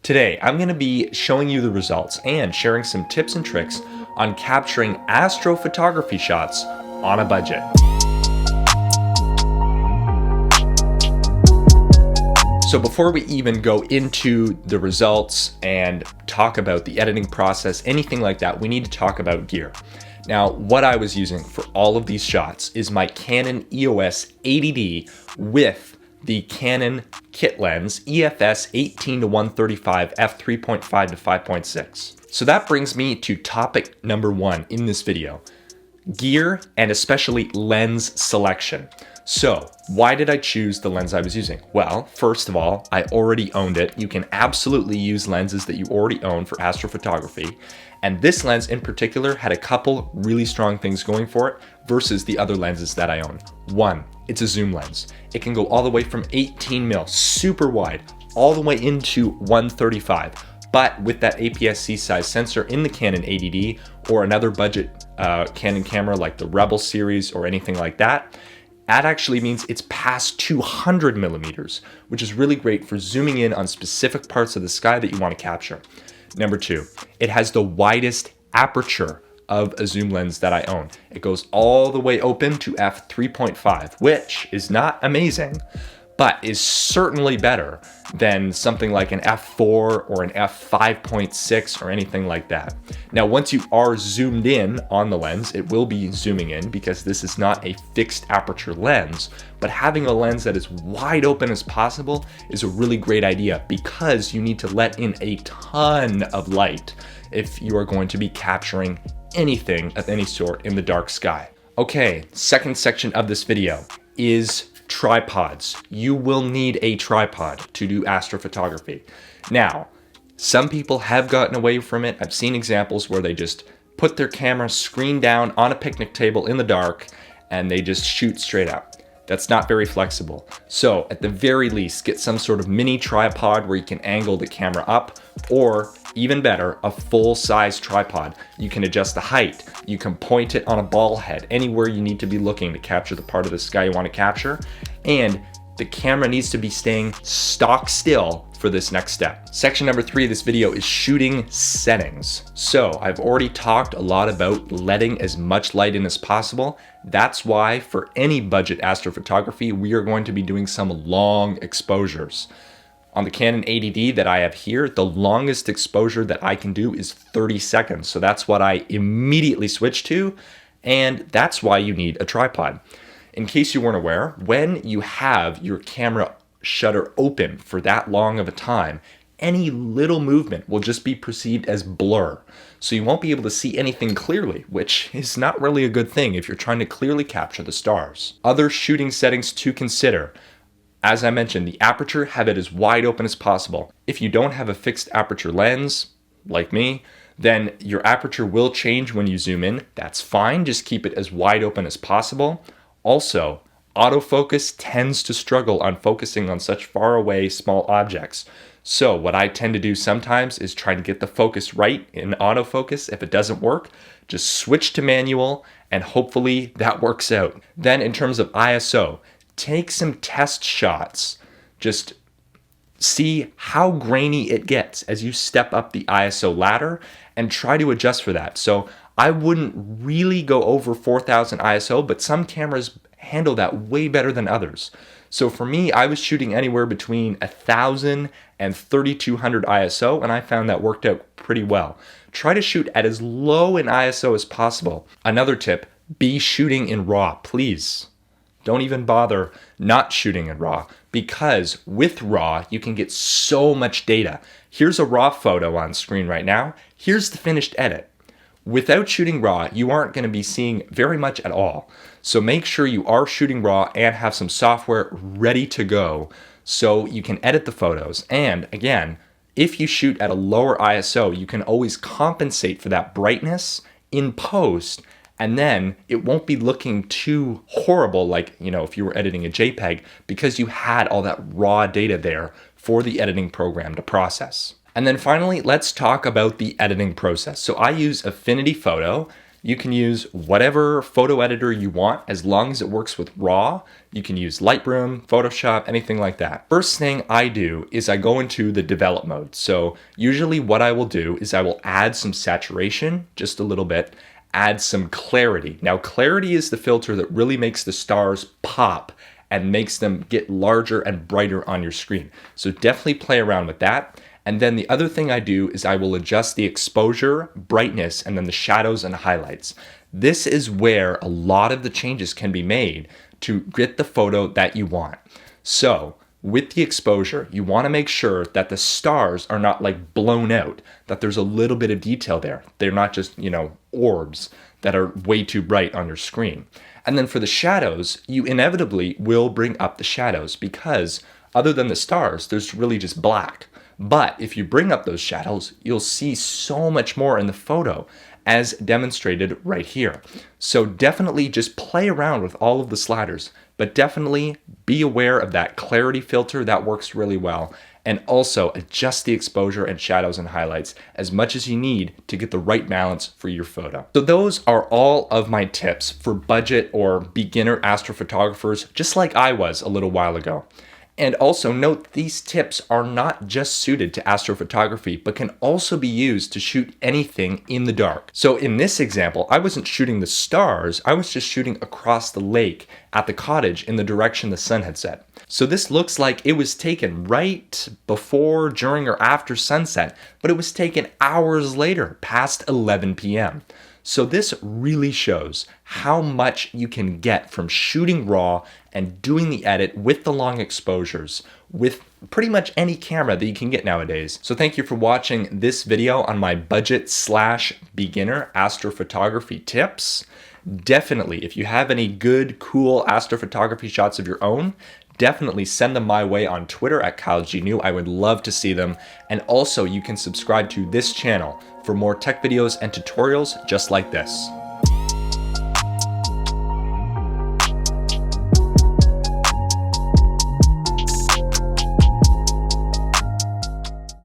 Today, I'm going to be showing you the results and sharing some tips and tricks on capturing astrophotography shots on a budget. So before we even go into the results and talk about the editing process, anything like that, we need to talk about gear. Now, what I was using for all of these shots is my Canon EOS 80D with the Canon kit lens EFS 18-135 f3.5 to 5.6. So that brings me to topic number one in this video, gear and especially lens selection. So why did I choose the lens I was using? Well, first of all, I already owned it. You can absolutely use lenses that you already own for astrophotography. And this lens in particular had a couple really strong things going for it versus the other lenses that I own. One, it's a zoom lens. It can go all the way from 18 mil, super wide, all the way into 135. But with that APS-C size sensor in the Canon 80D or another budget Canon camera like the Rebel series or anything like that, that actually means it's past 200 millimeters, which is really great for zooming in on specific parts of the sky that you want to capture. Number two, it has the widest aperture of a zoom lens that I own. It goes all the way open to f3.5, which is not amazing, but is certainly better than something like an f4 or an f5.6 or anything like that. Now, once you are zoomed in on the lens, it will be zooming in because this is not a fixed aperture lens, but having a lens that is wide open as possible is a really great idea because you need to let in a ton of light if you are going to be capturing anything of any sort in the dark sky. Okay, second section of this video is tripods. You will need a tripod to do astrophotography. Now, some people have gotten away from it. I've seen examples where they just put their camera screen down on a picnic table in the dark and they just shoot straight up. That's not very flexible. So at the very least, get some sort of mini tripod where you can angle the camera up, or even better, a full-size tripod. You can adjust the height. You can point it on a ball head, anywhere you need to be looking to capture the part of the sky you want to capture. And the camera needs to be staying stock still for this next step. Section number 3 of this video is shooting settings. So I've already talked a lot about letting as much light in as possible. That's why for any budget astrophotography, we are going to be doing some long exposures. On the Canon 80D that I have here, the longest exposure that I can do is 30 seconds. So that's what I immediately switched to, and that's why you need a tripod. In case you weren't aware, when you have your camera shutter open for that long of a time, any little movement will just be perceived as blur. So you won't be able to see anything clearly, which is not really a good thing if you're trying to clearly capture the stars. Other shooting settings to consider. As I mentioned, the aperture, have it as wide open as possible. If you don't have a fixed aperture lens, like me, then your aperture will change when you zoom in. That's fine, just keep it as wide open as possible. Also, autofocus tends to struggle on focusing on such far away small objects. So what I tend to do sometimes is try to get the focus right in autofocus. If it doesn't work, just switch to manual and hopefully that works out. Then in terms of ISO, take some test shots. Just see how grainy it gets as you step up the ISO ladder and try to adjust for that. So I wouldn't really go over 4000 ISO, but some cameras handle that way better than others. So for me, I was shooting anywhere between 1000 and 3200 ISO, and I found that worked out pretty well. Try to shoot at as low an ISO as possible. Another tip, be shooting in RAW, please. Don't even bother not shooting in RAW, because with RAW, you can get so much data. Here's a RAW photo on screen right now. Here's the finished edit. Without shooting RAW, you aren't going to be seeing very much at all. So make sure you are shooting RAW and have some software ready to go so you can edit the photos. And again, if you shoot at a lower ISO, you can always compensate for that brightness in post, and then it won't be looking too horrible like, if you were editing a JPEG, because you had all that raw data there for the editing program to process. And then finally, let's talk about the editing process. So I use Affinity Photo. You can use whatever photo editor you want as long as it works with RAW. You can use Lightroom, Photoshop, anything like that. First thing I do is I go into the develop mode. So usually what I will do is I will add some saturation, just a little bit, add some clarity. Now clarity is the filter that really makes the stars pop and makes them get larger and brighter on your screen. So definitely play around with that. And then the other thing I do is I will adjust the exposure, brightness, and then the shadows and highlights. This is where a lot of the changes can be made to get the photo that you want. So with the exposure, you want to make sure that the stars are not like blown out, that there's a little bit of detail there. They're not just, orbs that are way too bright on your screen. And then for the shadows, you inevitably will bring up the shadows because other than the stars, there's really just black. But if you bring up those shadows, you'll see so much more in the photo as demonstrated right here. So definitely just play around with all of the sliders, but definitely be aware of that clarity filter. That works really well. And also adjust the exposure and shadows and highlights as much as you need to get the right balance for your photo. So those are all of my tips for budget or beginner astrophotographers, just like I was a little while ago. And also note, these tips are not just suited to astrophotography, but can also be used to shoot anything in the dark. So in this example, I wasn't shooting the stars, I was just shooting across the lake at the cottage in the direction the sun had set. So this looks like it was taken right before, during, or after sunset, but it was taken hours later, past 11 p.m. So this really shows how much you can get from shooting RAW and doing the edit with the long exposures with pretty much any camera that you can get nowadays. So thank you for watching this video on my budget/beginner astrophotography tips. Definitely, if you have any good, cool astrophotography shots of your own, definitely send them my way on Twitter at KyleGNew. I would love to see them. And also you can subscribe to this channel for more tech videos and tutorials just like this.